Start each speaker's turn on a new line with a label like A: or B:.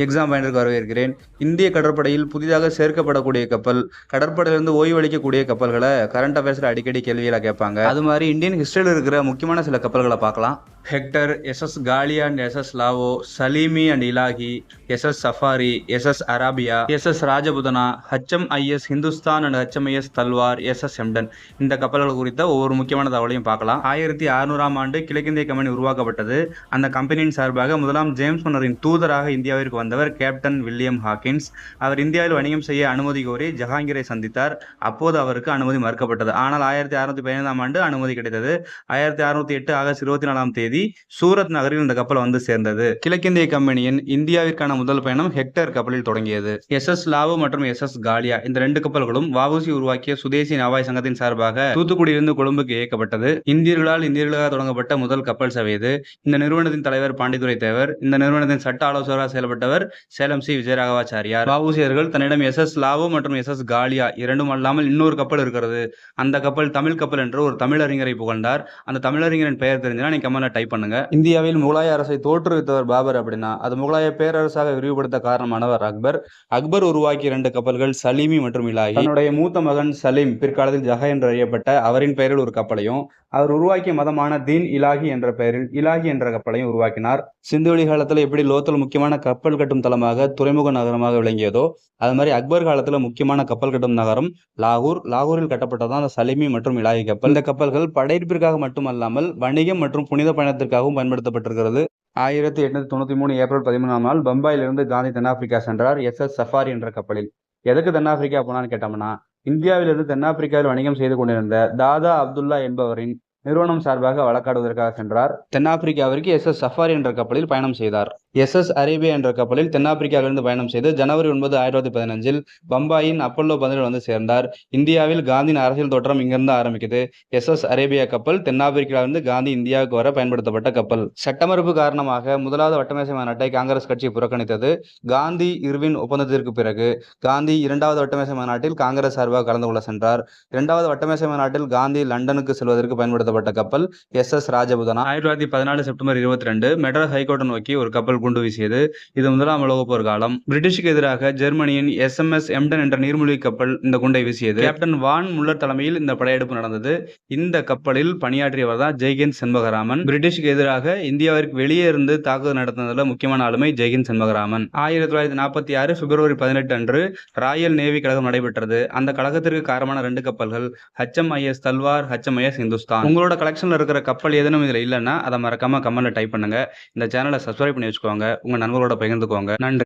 A: Exam பாயிண்டருக்கு வரவேற்கிறேன். இந்திய கடற்படையில் புதிதாக சேர்க்கப்படக்கூடிய கப்பல், கடற்படையிலிருந்து ஓய்வளிக்கக்கூடிய கப்பல்கள கரண்ட் அஃபேர்ஸ்ல அடிக்கடி கேள்விகளா கேட்பாங்க. அது மாதிரி இந்தியன் ஹிஸ்டரியில இருக்கிற முக்கியமான சில கப்பல்கள பார்க்கலாம். Hector, SS. காலியா அண்ட் எஸ்.எஸ். லாவோ, Salimi and Ilahi, SS. Safari, SS. Arabia, SS. Rajputana, HMIS Hindustan and HMIS Talwar, SS. Emden. இந்த கப்பல்கள் குறித்த ஒவ்வொரு முக்கியமான தகவலையும் பார்க்கலாம். 1600ஆம் ஆண்டு கிழக்கிந்திய கம்பெனி உருவாக்கப்பட்டது. அந்த கம்பெனியின் சார்பாக முதலாம் ஜேம்ஸ் மன்னரின் தூதராக இந்தியாவிற்கு வந்தவர் கேப்டன் வில்லியம் ஹாக்கின்ஸ். அவர் இந்தியாவில் வணிகம் செய்ய அனுமதி கோரி ஜஹாங்கீரை சந்தித்தார். அப்போது அவருக்கு அனுமதி மறுக்கப்பட்டது. ஆனால் 1615ஆம் ஆண்டு அனுமதி கிடைத்தது. 1608 ஆகஸ்ட் 24ஆம் தேதி சூரத் நகரில் இந்த கப்பல் வந்து சேர்ந்தது. கிழக்கிந்திய கம்பெனியின் இந்தியாவிற்கான முதல் பயணம் ஹெக்டர் கப்பலில் தொடங்கியது. எஸ்.எஸ். லாவோ மற்றும் எஸ்.எஸ். காலியா இந்த 2 கப்பல்களும் வ.உ.சி. உருவாக்கிய சுதேசி நாவாய் சங்கத்தின் சார்பாக தூத்துக்குடியிலிருந்து கொழும்புக்கு இயக்கப்பட்டது. இந்தியர்களாக தொடங்கப்பட்ட முதல் கப்பல் சேவை இது. இந்த நிறுவனத்தின் தலைவர் பாண்டித்துரை தேவர். இந்த நிறுவனத்தின் சட்ட ஆலோசகராக செயல்பட்டவர் சேலம் சி. விஜயராகவாச்சாரியார். வ.உ.சி. அவர்கள் தன்னிடம் எஸ்.எஸ். லாவோ மற்றும் எஸ்.எஸ். காலியா இரண்டும் அல்லாமல் இன்னொரு கப்பல் இருக்கிறது, அந்த கப்பல் தமிழ் கப்பல் என்று ஒரு தமிழறிஞரை புகழ்ந்தார். அந்த தமிழறிஞரின் பெயர் தெரிஞ்சுனா நீங்க கமெண்ட்ல டைப் பண்ணுங்க. இந்தியாவில் முகலாய அரசை தோற்றுவித்தவர் பாபர் அப்படின்னா அது முகலாய பேரரசாக விரிவுபடுத்த காரணமானவர் அக்பர். அக்பர் உருவாக்கிய 2 கப்பல்கள் சலீமி மற்றும் இலாஹி. தன்னுடைய மூத்த மகன் சலீம், பிற்காலத்தில் ஜஹா என்று அறியப்பட்ட அவரின் பெயரில் ஒரு கப்பலையும், அவர் உருவாக்கிய மதமான தீன் இலாஹி என்ற பெயரில் இலாஹி என்ற கப்பலையும் உருவாக்கினார். சிந்துவெளி காலத்தில் எப்படி லோத்தல் முக்கியமான கப்பல் கட்டும் தளமாக துறைமுக நகரமாக விளங்கியதோ அது மாதிரி அக்பர் காலத்துல முக்கியமான கப்பல் கட்டும் நகரம் லாகூர். லாகூரில் கட்டப்பட்டதான் அந்த சலீமி மற்றும் இலாஹி கப்பல். இந்த கப்பல்கள் படையெடுப்பிற்காக மட்டுமல்லாமல் வணிகம் மற்றும் புனித பயணத்திற்காகவும் பயன்படுத்தப்பட்டிருக்கிறது. 1893 ஏப்ரல் 13ஆம் நாள் பம்பாயிலிருந்து காந்தி தென்னாப்பிரிக்கா சென்றார் எஸ்.எஸ். சஃபாரி என்ற கப்பலில். எதுக்கு தென்னாப்பிரிக்கா போனான்னு கேட்டோம்னா, இந்தியாவிலிருந்து தென்னாப்பிரிக்காவில் வணிகம் செய்து கொண்டிருந்த தாதா அப்துல்லா என்பவரின் நிறுவனம் சார்பாக வழக்காடுவதற்காக சென்றார். தென்னாப்பிரிக்காவிற்கு எஸ்.எஸ். சஃபாரி என்ற கப்பலில் பயணம் செய்தார். எஸ்.எஸ். அரேபியா என்ற கப்பலில் தென்னாப்பிரிக்காவிலிருந்து பயணம் செய்து ஜனவரி 9, 1915 பம்பாயின் அப்பல்லோ பந்தரில் வந்து சேர்ந்தார். இந்தியாவில் காந்தியின் அரசியல் தோற்றம் இங்கிருந்து ஆரம்பிக்குது. எஸ்.எஸ். அரேபியா கப்பல் தென்னாப்பிரிக்காவிலிருந்து காந்தி இந்தியாவுக்கு வர பயன்படுத்தப்பட்ட கப்பல். சட்டமறுப்பு காரணமாக முதலாவது வட்டமேசை மாநாட்டை காங்கிரஸ் கட்சி புறக்கணித்தது. காந்தி இர்வின் ஒப்பந்தத்திற்கு பிறகு காந்தி 2வது வட்டமேசை மாநாட்டில் காங்கிரஸ் சார்பாக கலந்து கொள்ள சென்றார். 2வது வட்டமேசை மாநாட்டில் காந்தி லண்டனுக்கு செல்வதற்கு பயன்படுத்தப்பட்ட கப்பல் எஸ்.எஸ். ராஜபுதனா. 1914 செப்டம்பர் 22 மெட்ராஸ் ஹைகோர்ட்டை நோக்கி ஒரு கப்பல் குண்டு வீசியது. இது முதலாம் உலகப் போர் காலம். பிரிட்டிஷுக்கு எதிராக ஜெர்மனியின் SMS எம்டன் என்ற நீர்மூழ்கி கப்பல் இந்த குண்டை வீசியது. கேப்டன் வான் முல்லர் தலைமையில் இந்த படையெடுப்பு நடந்தது. இந்த கப்பலில் பணியாற்றியவர் தான் ஜெய்ஹிந்த் செண்பகராமன். பிரிட்டிஷுக்கு எதிராக இந்தியாவிற்கு வெளியே இருந்து தாக்குதல் நடத்துவதில் முக்கியமான ஆளுமை ஜெய்ஹிந்த் செண்பகராமன். 1946 பிப்ரவரி 18 அன்று ராயல் நேவி கழகம் நடைபெற்றது. அந்த கழகத்திற்கு காரணமான 2 கப்பல்கள் HMIS தல்வார், HMIS ஹிந்துஸ்தான். உங்களோட கலெக்ஷன்ல இருக்கிற கப்பல் ஏதேனும் இதுல இல்லைன்னா அதை மறக்காம கமெண்ட்ல டைப் பண்ணுங்க. இந்த சேனலை சப்ஸ்கிரைப் பண்ணி வச்சுக்கோங்க. உங்க நண்பர்களோட பகிர்ந்துக்கோங்க. நன்றி.